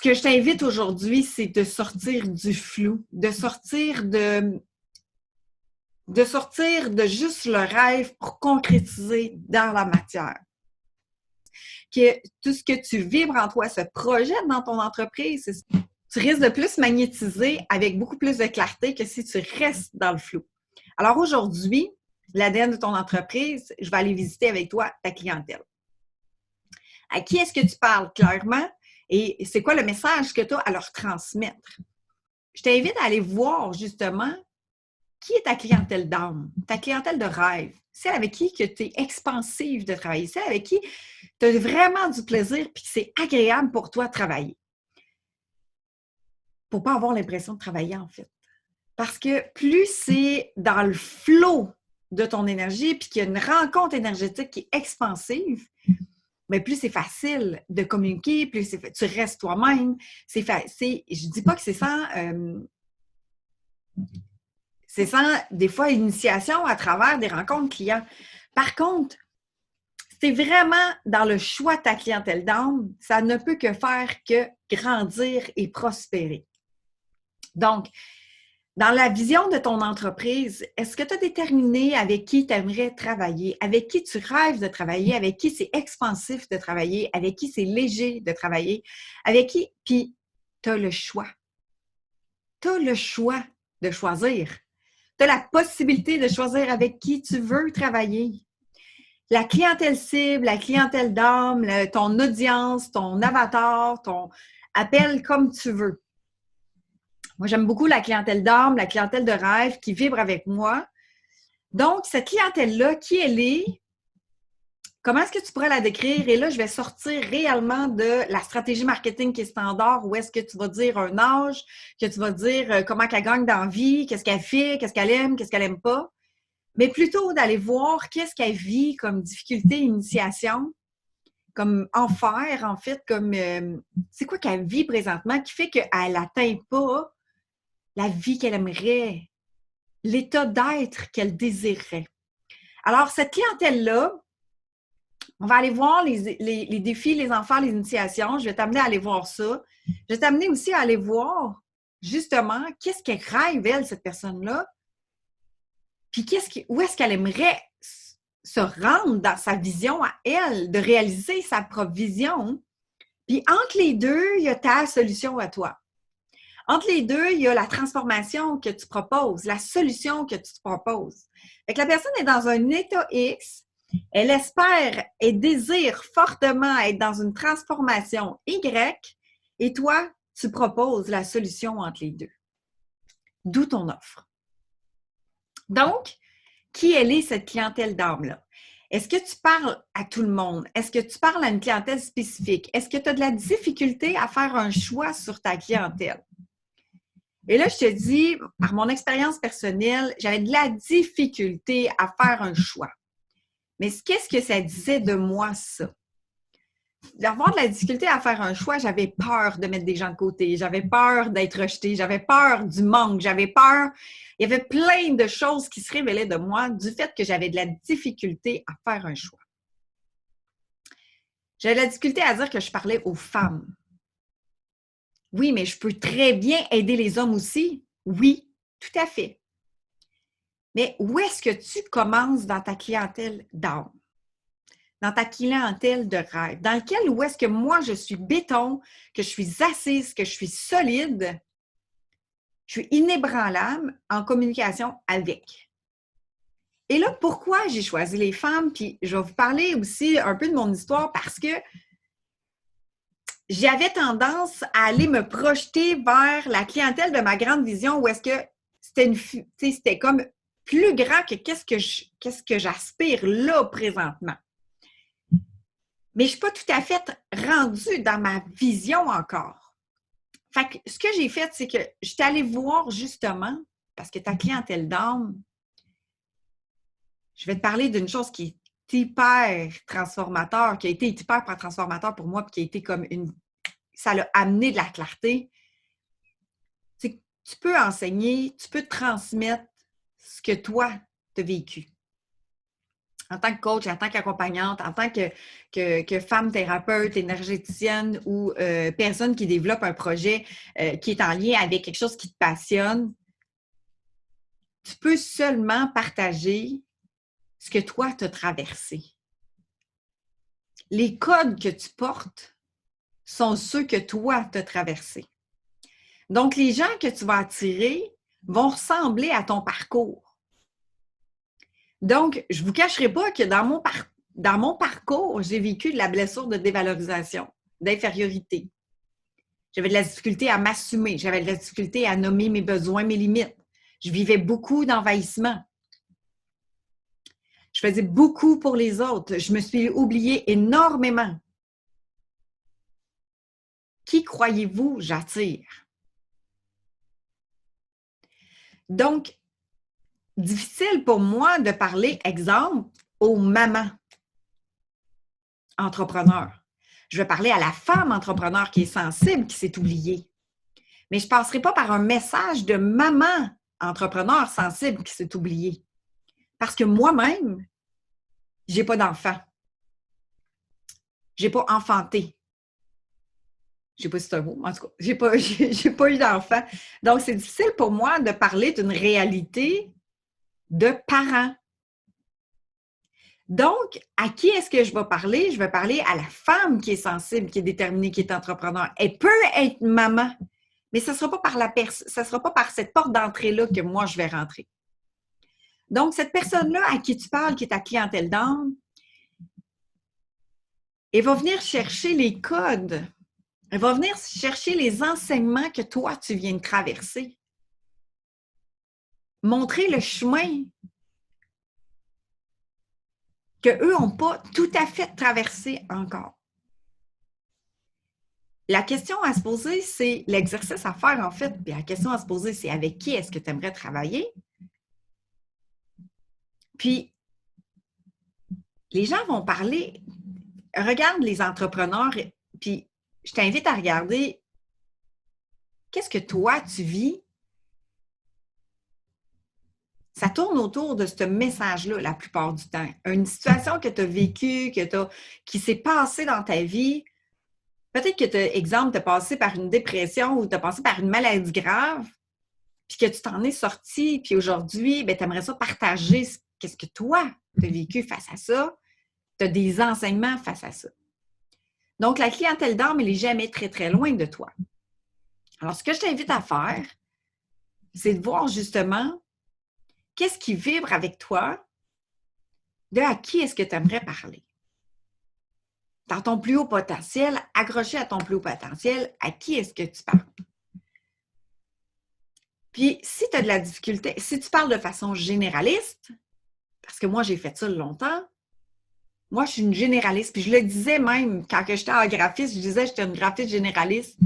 que je t'invite aujourd'hui, c'est de sortir du flou, de sortir de juste le rêve pour concrétiser dans la matière. Que tout ce que tu vibres en toi se projette dans ton entreprise. Tu risques de plus magnétiser avec beaucoup plus de clarté que si tu restes dans le flou. Alors aujourd'hui, l'ADN de ton entreprise, je vais aller visiter avec toi ta clientèle. À qui est-ce que tu parles clairement et c'est quoi le message que tu as à leur transmettre? Je t'invite à aller voir justement qui est ta clientèle d'âme, ta clientèle de rêve, celle avec qui tu es expansive de travailler, celle avec qui tu as vraiment du plaisir et que c'est agréable pour toi de travailler. Pour ne pas avoir l'impression de travailler en fait. Parce que plus c'est dans le flot de ton énergie puis qu'il y a une rencontre énergétique qui est expansive, mais plus c'est facile de communiquer, plus tu restes toi-même. Je ne dis pas que c'est sans des fois initiation à travers des rencontres clients. Par contre, c'est vraiment dans le choix de ta clientèle d'âme, ça ne peut que faire que grandir et prospérer. Donc, dans la vision de ton entreprise, est-ce que tu as déterminé avec qui tu aimerais travailler, avec qui tu rêves de travailler, avec qui c'est expansif de travailler, avec qui c'est léger de travailler, avec qui, puis tu as le choix. Tu as le choix de choisir. Tu as la possibilité de choisir avec qui tu veux travailler. La clientèle cible, la clientèle d'âme, ton audience, ton avatar, appelle comme tu veux. Moi, j'aime beaucoup la clientèle d'âme, la clientèle de rêve qui vibre avec moi. Donc, cette clientèle-là, qui elle est? Comment est-ce que tu pourrais la décrire? Et là, je vais sortir réellement de la stratégie marketing qui est standard, où est-ce que tu vas dire un âge, que tu vas dire comment qu'elle gagne dans la vie, qu'est-ce qu'elle fait, qu'est-ce qu'elle aime pas. Mais plutôt d'aller voir qu'est-ce qu'elle vit comme difficulté, initiation, comme enfer, en fait, comme c'est quoi qu'elle vit présentement qui fait qu'elle n'atteint pas la vie qu'elle aimerait, l'état d'être qu'elle désirerait. Alors, cette clientèle-là, on va aller voir les défis, les enfants, les initiations. Je vais t'amener à aller voir ça. Je vais t'amener aussi à aller voir, justement, qu'est-ce qu'elle rêve, elle, cette personne-là. Puis où est-ce qu'elle aimerait se rendre dans sa vision à elle, de réaliser sa propre vision. Puis entre les deux, il y a ta solution à toi. Entre les deux, il y a la transformation que tu proposes, la solution que tu te proposes. Fait que la personne est dans un état X, elle espère et désire fortement être dans une transformation Y, et toi, tu proposes la solution entre les deux. D'où ton offre. Donc, qui elle est, cette clientèle d'âme-là? Est-ce que tu parles à tout le monde? Est-ce que tu parles à une clientèle spécifique? Est-ce que tu as de la difficulté à faire un choix sur ta clientèle? Et là, je te dis, par mon expérience personnelle, j'avais de la difficulté à faire un choix. Mais qu'est-ce que ça disait de moi, ça? D'avoir de la difficulté à faire un choix, j'avais peur de mettre des gens de côté, j'avais peur d'être rejetée, j'avais peur du manque, j'avais peur. Il y avait plein de choses qui se révélaient de moi du fait que j'avais de la difficulté à faire un choix. J'avais de la difficulté à dire que je parlais aux femmes. Oui, mais je peux très bien aider les hommes aussi. Oui, tout à fait. Mais où est-ce que tu commences dans ta clientèle d'âme? Dans ta clientèle de rêve? Dans lequel, où est-ce que moi, je suis béton, que je suis assise, que je suis solide, je suis inébranlable en communication avec? Et là, pourquoi j'ai choisi les femmes? Puis je vais vous parler aussi un peu de mon histoire parce que j'avais tendance à aller me projeter vers la clientèle de ma grande vision où est-ce que c'était comme plus grand que qu'est-ce que j'aspire là présentement. Mais je ne suis pas tout à fait rendue dans ma vision encore. Fait que ce que j'ai fait, c'est que je suis allée voir justement, parce que ta clientèle d'âme, je vais te parler d'une chose qui est hyper transformateur, qui a été hyper transformateur pour moi, puis qui a été comme ça l'a amené de la clarté. C'est que tu peux enseigner, tu peux transmettre ce que toi, tu as vécu. en tant que coach, en tant qu'accompagnante, en tant que femme thérapeute, énergéticienne ou personne qui développe un projet qui est en lien avec quelque chose qui te passionne, tu peux seulement partager ce que toi, tu as traversé. Les codes que tu portes sont ceux que toi, tu as traversés. Donc, les gens que tu vas attirer vont ressembler à ton parcours. Donc, je ne vous cacherai pas que dans mon parcours, j'ai vécu de la blessure de dévalorisation, d'infériorité. J'avais de la difficulté à m'assumer, j'avais de la difficulté à nommer mes besoins, mes limites. Je vivais beaucoup d'envahissement. Je faisais beaucoup pour les autres. Je me suis oubliée énormément. Qui croyez-vous j'attire? Donc, difficile pour moi de parler, exemple, aux mamans entrepreneurs. Je vais parler à la femme entrepreneur qui est sensible, qui s'est oubliée. Mais je ne passerai pas par un message de maman entrepreneur sensible qui s'est oubliée. Parce que moi-même, je n'ai pas d'enfant. Je n'ai pas enfanté. Je ne sais pas si c'est un mot, mais en tout cas, j'ai pas eu d'enfant. Donc, c'est difficile pour moi de parler d'une réalité de parents. Donc, à qui est-ce que je vais parler? Je vais parler à la femme qui est sensible, qui est déterminée, qui est entrepreneur. Elle peut être maman, mais ce ne sera pas par cette porte d'entrée-là que moi, je vais rentrer. Donc, cette personne-là à qui tu parles, qui est ta clientèle d'âme, elle va venir chercher les codes. Elle va venir chercher les enseignements que toi, tu viens de traverser. Montrer le chemin qu'eux n'ont pas tout à fait traversé encore. La question à se poser, c'est l'exercice à faire en fait. Puis la question à se poser, c'est avec qui est-ce que tu aimerais travailler? Puis, les gens vont parler, regarde les entrepreneurs, puis je t'invite à regarder qu'est-ce que toi, tu vis. Ça tourne autour de ce message-là la plupart du temps. Une situation que tu as vécue, qui s'est passée dans ta vie. Peut-être que, exemple, tu as passé par une dépression ou tu as passé par une maladie grave, puis que tu t'en es sorti, puis aujourd'hui, tu aimerais ça partager qu'est-ce que toi, tu as vécu face à ça. Tu as des enseignements face à ça. Donc, la clientèle d'âme, elle n'est jamais très, très loin de toi. Alors, ce que je t'invite à faire, c'est de voir justement qu'est-ce qui vibre avec toi, de à qui est-ce que tu aimerais parler. Dans ton plus haut potentiel, accroché à ton plus haut potentiel, à qui est-ce que tu parles? Puis, si tu as de la difficulté, si tu parles de façon généraliste, parce que moi, j'ai fait ça longtemps, moi, je suis une généraliste. Puis, je le disais même quand j'étais en graphiste, je disais que j'étais une graphiste généraliste.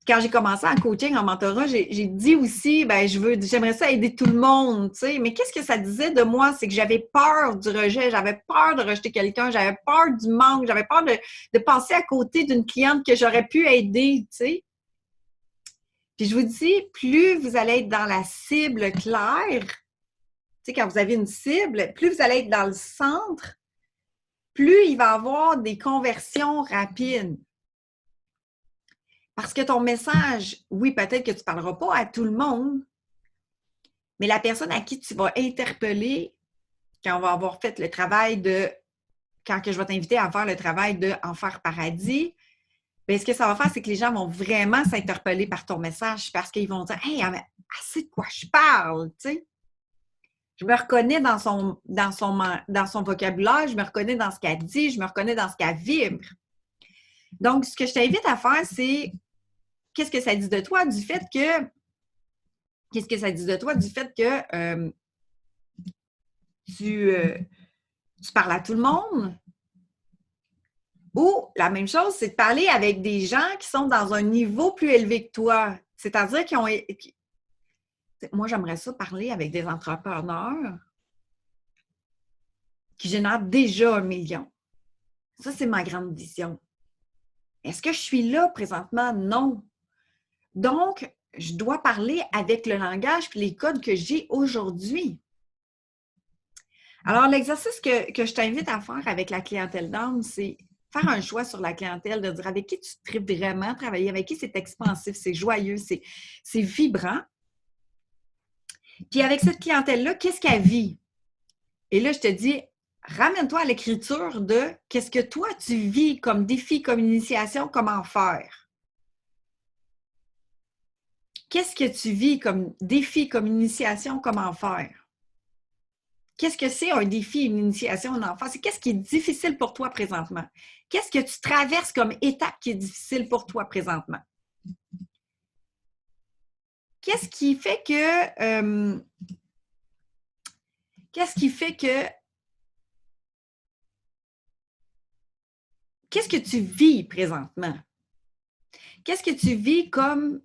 Quand j'ai commencé en coaching, en mentorat, j'ai dit aussi, j'aimerais ça aider tout le monde, tu sais. Mais qu'est-ce que ça disait de moi? C'est que j'avais peur du rejet, j'avais peur de rejeter quelqu'un, j'avais peur du manque, j'avais peur de passer à côté d'une cliente que j'aurais pu aider, tu sais. Puis je vous dis, plus vous allez être dans la cible claire, tu sais, quand vous avez une cible, plus vous allez être dans le centre, plus il va y avoir des conversions rapides. Parce que ton message, oui, peut-être que tu ne parleras pas à tout le monde, mais la personne à qui tu vas interpeller quand on va avoir fait le travail quand je vais t'inviter à faire le travail de Enfer Paradis, bien, ce que ça va faire, c'est que les gens vont vraiment s'interpeller par ton message parce qu'ils vont dire « Hey, elle sait de quoi je parle, tu sais. » Je me reconnais dans son vocabulaire, je me reconnais dans ce qu'elle dit, je me reconnais dans ce qu'elle vibre. Donc, ce que je t'invite à faire, c'est qu'est-ce que ça dit de toi du fait que tu parles à tout le monde? Ou la même chose, c'est de parler avec des gens qui sont dans un niveau plus élevé que toi. C'est-à-dire moi, j'aimerais ça parler avec des entrepreneurs qui génèrent déjà 1 million. Ça, c'est ma grande vision. Est-ce que je suis là présentement? Non. Donc, je dois parler avec le langage et les codes que j'ai aujourd'hui. Alors, l'exercice que je t'invite à faire avec la clientèle d'âme, c'est faire un choix sur la clientèle, de dire avec qui tu tripes vraiment travailler, avec qui c'est expansif, c'est joyeux, c'est vibrant. Puis avec cette clientèle-là, qu'est-ce qu'elle vit? Et là, je te dis, ramène-toi à l'écriture de qu'est-ce que toi, tu vis comme défi, comme initiation, comment faire. Qu'est-ce que tu vis comme défi, comme initiation, comment faire? Qu'est-ce que c'est un défi, une initiation, un enfant? C'est qu'est-ce qui est difficile pour toi présentement? Qu'est-ce que tu traverses comme étape qui est difficile pour toi présentement? Qu'est-ce qui fait que qu'est-ce que tu vis présentement? Qu'est-ce que tu vis comme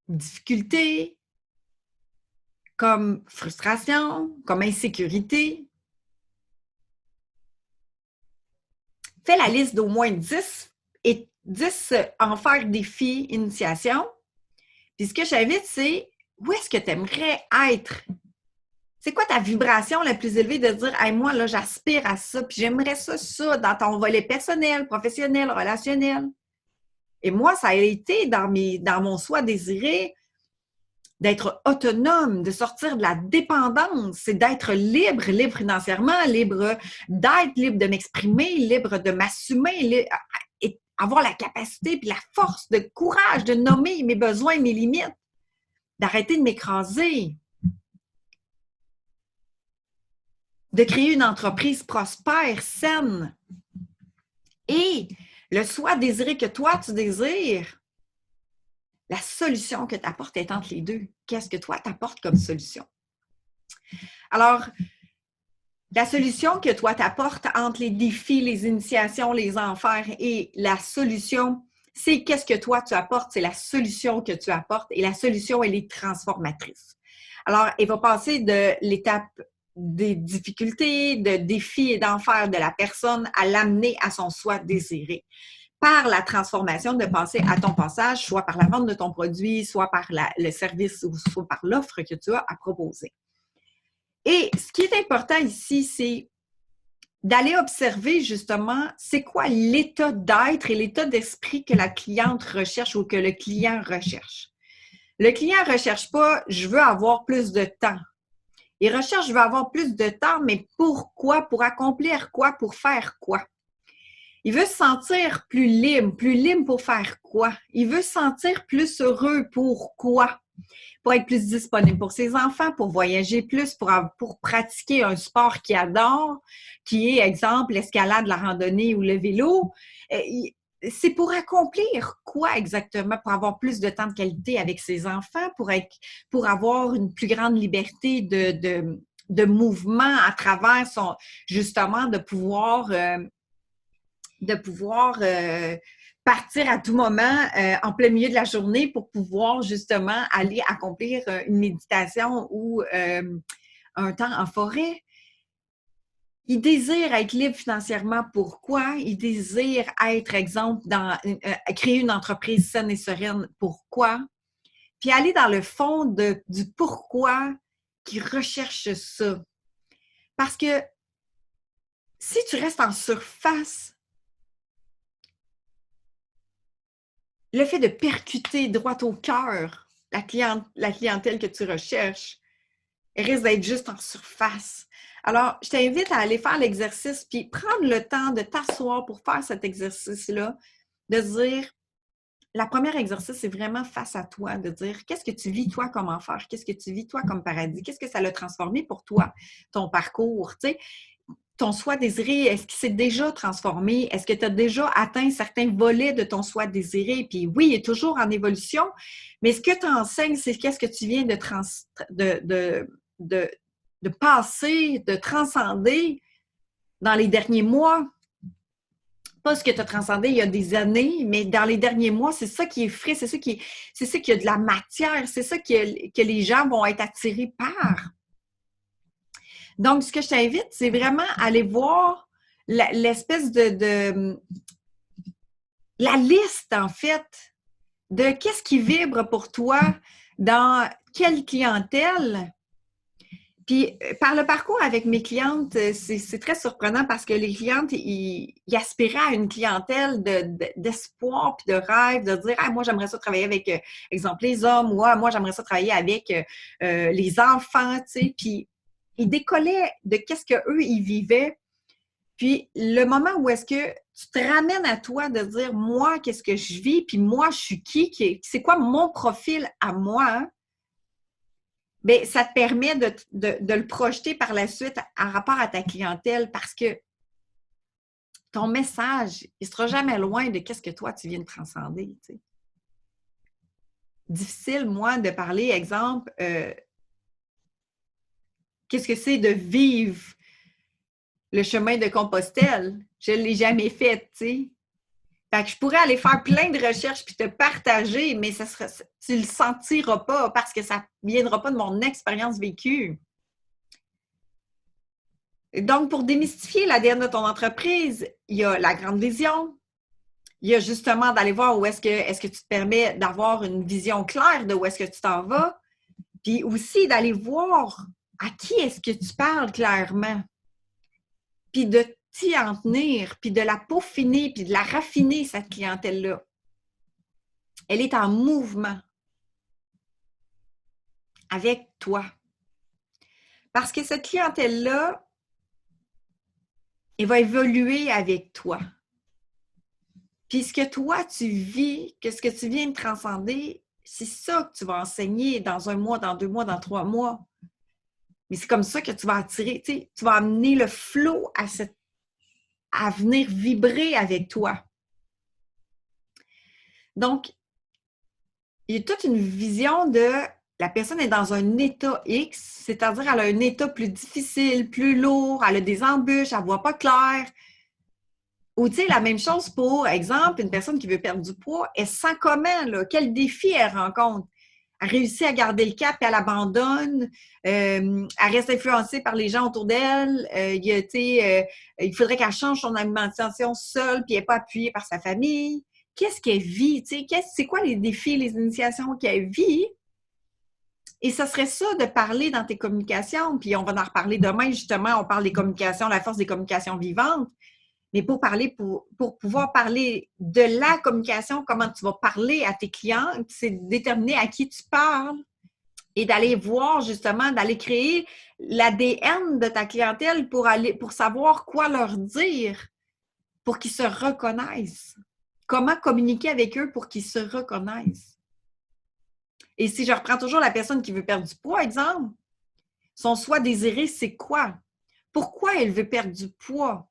difficulté, comme frustration, comme insécurité? Fais la liste d'au moins 10 et 10 en faire défi, initiation. Puis ce que j'invite, c'est où est-ce que tu aimerais être? C'est quoi ta vibration la plus élevée de dire hey, moi, là, j'aspire à ça, puis j'aimerais ça dans ton volet personnel, professionnel, relationnel. Et moi, ça a été dans mon soi désiré d'être autonome, de sortir de la dépendance, c'est d'être libre, libre financièrement, libre d'être, libre de m'exprimer, libre de m'assumer, et avoir la capacité puis la force, de courage de nommer mes besoins, mes limites, d'arrêter de m'écraser, de créer une entreprise prospère, saine. Et le soi désiré que toi, tu désires, la solution que tu apportes est entre les deux. Qu'est-ce que toi, tu apportes comme solution? Alors, la solution que toi t'apportes entre les défis, les initiations, les enfers et la solution, c'est qu'est-ce que toi tu apportes, c'est la solution que tu apportes et la solution, elle est transformatrice. Alors, elle va passer de l'étape des difficultés, de défis et d'enfers de la personne à l'amener à son soi désiré par la transformation, de passer à ton passage, soit par la vente de ton produit, soit par le service ou soit par l'offre que tu as à proposer. Et ce qui est important ici, c'est d'aller observer justement c'est quoi l'état d'être et l'état d'esprit que la cliente recherche ou que le client recherche. Le client ne recherche pas « je veux avoir plus de temps ». Il recherche « je veux avoir plus de temps », mais pourquoi? Pour accomplir quoi? Pour faire quoi? Il veut se sentir plus libre pour faire quoi? Il veut se sentir plus heureux, pourquoi? Pour être plus disponible pour ses enfants, pour voyager plus, pour pratiquer un sport qu'il adore, qui est, exemple, l'escalade, la randonnée ou le vélo. C'est pour accomplir quoi exactement? Pour avoir plus de temps de qualité avec ses enfants, pour avoir une plus grande liberté de mouvement à travers justement, de pouvoir partir à tout moment en plein milieu de la journée pour pouvoir justement aller accomplir une méditation ou un temps en forêt. Il désire être libre financièrement. Pourquoi? Il désire être, exemple, créer une entreprise saine et sereine. Pourquoi? Puis aller dans le fond du pourquoi qu'il recherche ça. Parce que si tu restes en surface, le fait de percuter droit au cœur la clientèle que tu recherches, elle risque d'être juste en surface. Alors, je t'invite à aller faire l'exercice puis prendre le temps de t'asseoir pour faire cet exercice-là, de dire, la première exercice, c'est vraiment face à toi, de dire qu'est-ce que tu vis toi comme enfer, qu'est-ce que tu vis toi comme paradis, qu'est-ce que ça l'a transformé pour toi, ton parcours, tu sais. Ton soi désiré, est-ce qu'il s'est déjà transformé? Est-ce que tu as déjà atteint certains volets de ton soi désiré? Puis oui, il est toujours en évolution, mais ce que tu enseignes, c'est qu'est-ce que tu viens de passer, de transcender dans les derniers mois. Pas ce que tu as transcendé il y a des années, mais dans les derniers mois, c'est ça qui est frais, c'est ça qui a de la matière, c'est ça que les gens vont être attirés par. Donc, ce que je t'invite, c'est vraiment aller voir l'espèce de la liste, en fait, de qu'est-ce qui vibre pour toi, dans quelle clientèle, Puis, par le parcours avec mes clientes, c'est très surprenant parce que les clientes, ils aspiraient à une clientèle d'espoir puis de rêve, de dire, ah, moi, j'aimerais ça travailler avec, exemple, les hommes, ou ah, moi, j'aimerais ça travailler avec les enfants, tu sais. Puis, ils décollaient de qu'est-ce qu'eux, ils vivaient. Puis, le moment où est-ce que tu te ramènes à toi de dire, moi, qu'est-ce que je vis, puis moi, je suis qui c'est quoi mon profil à moi, hein? Bien, ça te permet de le projeter par la suite en rapport à ta clientèle parce que ton message, il ne sera jamais loin de qu'est-ce que toi, tu viens de transcender. Tu sais. Difficile, moi, de parler, exemple, qu'est-ce que c'est de vivre le chemin de Compostelle? Je ne l'ai jamais fait, tu sais. Fait que je pourrais aller faire plein de recherches puis te partager, mais tu ne le sentiras pas parce que ça ne viendra pas de mon expérience vécue. Donc, pour démystifier l'ADN de ton entreprise, il y a la grande vision. Il y a justement d'aller voir où est-ce que tu te permets d'avoir une vision claire de où est-ce que tu t'en vas. Puis aussi d'aller voir à qui est-ce que tu parles clairement. Puis de t'y en tenir, puis de la peaufiner, puis de la raffiner, cette clientèle-là. Elle est en mouvement avec toi. Parce que cette clientèle-là, elle va évoluer avec toi. Puis ce que toi, tu vis, que ce que tu viens de transcender, c'est ça que tu vas enseigner dans 1 mois, dans 2 mois, dans 3 mois. Mais c'est comme ça que tu vas attirer, tu sais, tu vas amener le flow à venir vibrer avec toi. Donc, il y a toute une vision de la personne est dans un état X, c'est-à-dire elle a un état plus difficile, plus lourd, elle a des embûches, elle ne voit pas clair. Ou tu sais, la même chose pour exemple, une personne qui veut perdre du poids, elle sent comment, là, quel défi elle rencontre. Elle réussit à garder le cap et elle abandonne. Elle reste influencée par les gens autour d'elle. Il faudrait qu'elle change son alimentation seule puis elle n'est pas appuyée par sa famille. Qu'est-ce qu'elle vit? C'est quoi les défis, les initiations qu'elle vit? Et ce serait ça de parler dans tes communications. Puis on va en reparler demain, justement. On parle des communications, la force des communications vivantes. Mais pour pouvoir parler de la communication, comment tu vas parler à tes clients, c'est déterminer à qui tu parles et d'aller voir justement, d'aller créer l'ADN de ta clientèle pour savoir quoi leur dire, pour qu'ils se reconnaissent. Comment communiquer avec eux pour qu'ils se reconnaissent. Et si je reprends toujours la personne qui veut perdre du poids, exemple, son soi désiré, c'est quoi? Pourquoi elle veut perdre du poids?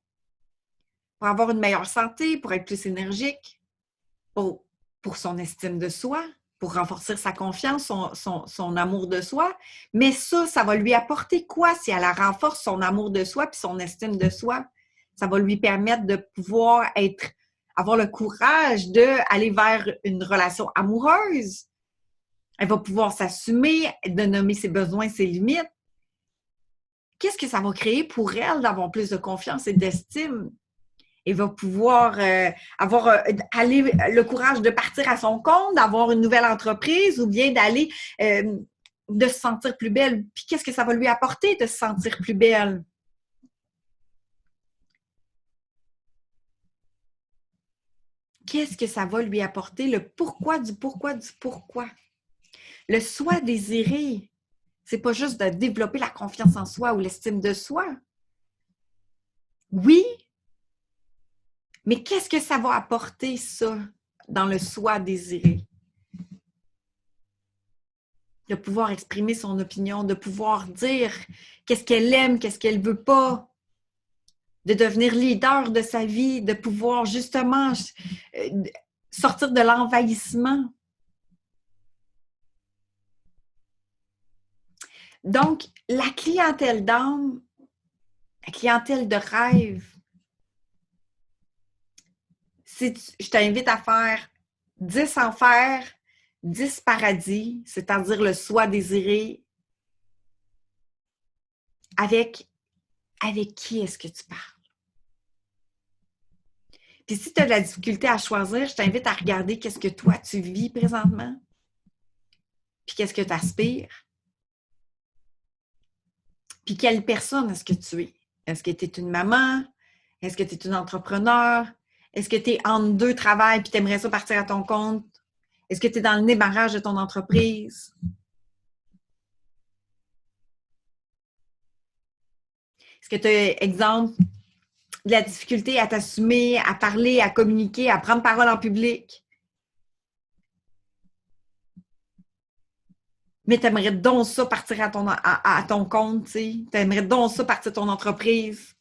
Pour avoir une meilleure santé, pour être plus énergique, pour son estime de soi, pour renforcer sa confiance, son amour de soi. Mais ça va lui apporter quoi si elle renforce son amour de soi puis son estime de soi? Ça va lui permettre de pouvoir avoir le courage d'aller vers une relation amoureuse. Elle va pouvoir s'assumer, de nommer ses besoins, ses limites. Qu'est-ce que ça va créer pour elle d'avoir plus de confiance et d'estime? Elle va pouvoir avoir le courage de partir à son compte, d'avoir une nouvelle entreprise ou bien d'aller de se sentir plus belle. Puis qu'est-ce que ça va lui apporter de se sentir plus belle? Qu'est-ce que ça va lui apporter? Le pourquoi du pourquoi du pourquoi. Le soi désiré, c'est pas juste de développer la confiance en soi ou l'estime de soi. Oui, mais qu'est-ce que ça va apporter, ça, dans le soi désiré? De pouvoir exprimer son opinion, de pouvoir dire qu'est-ce qu'elle aime, qu'est-ce qu'elle veut pas, de devenir leader de sa vie, de pouvoir justement sortir de l'envahissement. Donc, la clientèle d'âme, la clientèle de rêve, je t'invite à faire 10 enfers, 10 paradis, c'est-à-dire le soi désiré. Avec qui est-ce que tu parles? Puis si tu as de la difficulté à choisir, je t'invite à regarder qu'est-ce que toi, tu vis présentement. Puis qu'est-ce que tu aspires. Puis quelle personne est-ce que tu es? Est-ce que tu es une maman? Est-ce que tu es une entrepreneur? Est-ce que tu es entre deux travails puis tu aimerais ça partir à ton compte? Est-ce que tu es dans le démarrage de ton entreprise? Est-ce que tu as, exemple, de la difficulté à t'assumer, à parler, à communiquer, à prendre parole en public? Mais tu aimerais donc ça partir à ton compte, tu sais. Tu aimerais donc ça partir de ton entreprise.